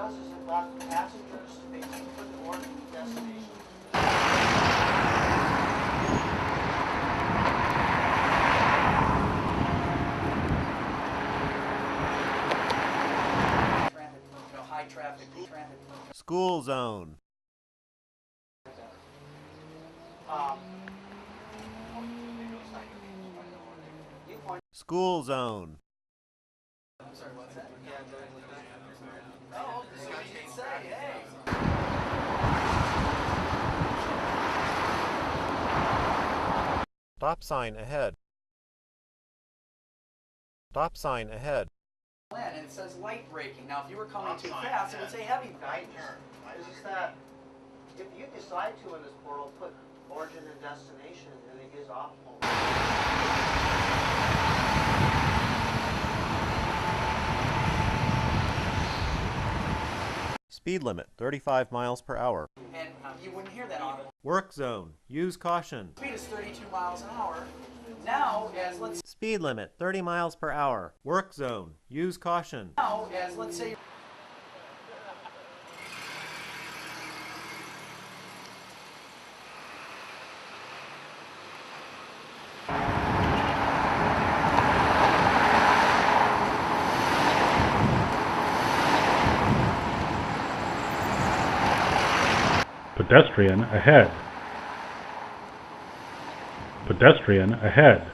does is it allows passengers to make input the order to the destination. High traffic. School zone. School zone. I'm sorry, what's that? Oh, so you didn't say, hey. Stop sign ahead. Stop sign ahead. And it says light braking. Now, if you were coming too fast, it would say heavy braking. It's just that if you decide to in this portal put origin and destination, then it is optimal. Speed limit 35 miles per hour. And you wouldn't hear that on. Work zone. Use caution. Speed is 32 miles an hour. Now, as let's Speed limit 30 miles per hour. Work zone. Use caution. now as let's say Pedestrian ahead. Pedestrian ahead.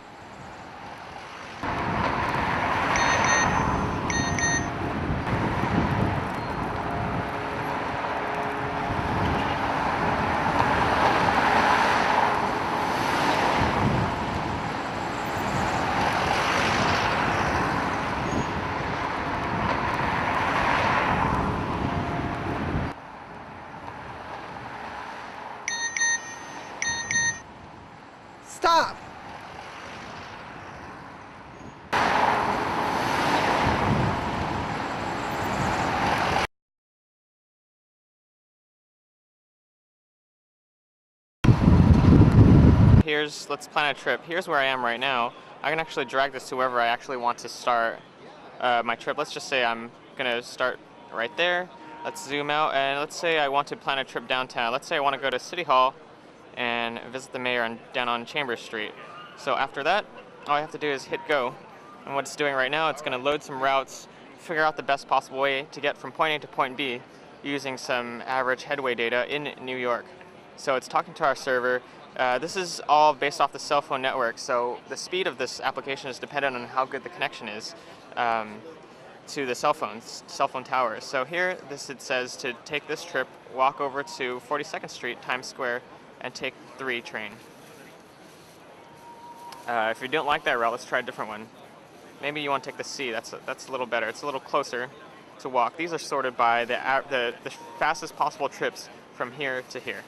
stop. Let's plan a trip. Here's where I am right now. I can actually drag this to wherever I actually want to start my trip. Let's just say I'm gonna start right there. Let's zoom out and let's say I want to plan a trip downtown. Let's say I want to go to City Hall and visit the mayor down on Chambers Street. So after that, all I have to do is hit go. And what it's doing right now, it's gonna load some routes, figure out the best possible way to get from point A to point B using some average headway data in New York. So it's talking to our server. This is all based off the cell phone network, so the speed of this application is dependent on how good the connection is to the cell phone towers. So here, it says to take this trip, walk over to 42nd Street, Times Square, and take 3 train. If you don't like that route, let's try a different one. Maybe you want to take the C. That's a little better. It's a little closer to walk. These are sorted by the fastest possible trips from here to here.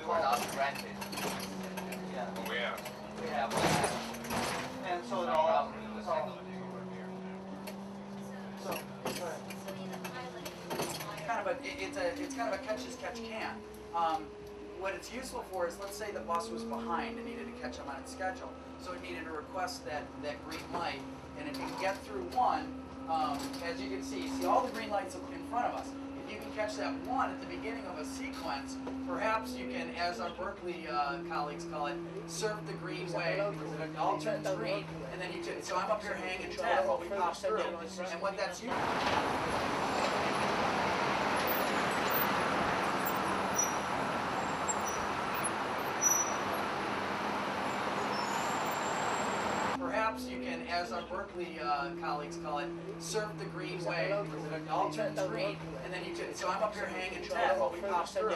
We're not rented. Yeah. We have. And so it all. So it's kind of a catch as catch can. What it's useful for is, let's say the bus was behind and needed to catch them on its schedule, so it needed to request that green light, and if you can get through one, as you can see all the green lights in front of us. If you can catch that one at the beginning of a sequence, perhaps you can, as our Berkeley colleagues call it, surf the green way. It all turns green, and then you can. So I'm up here hanging 10 while we pop through, and what that's used. Perhaps you can, as our Berkeley colleagues call it, surf the green way. It all turns green, and then you can. So I'm up here hanging 10 while we pop through.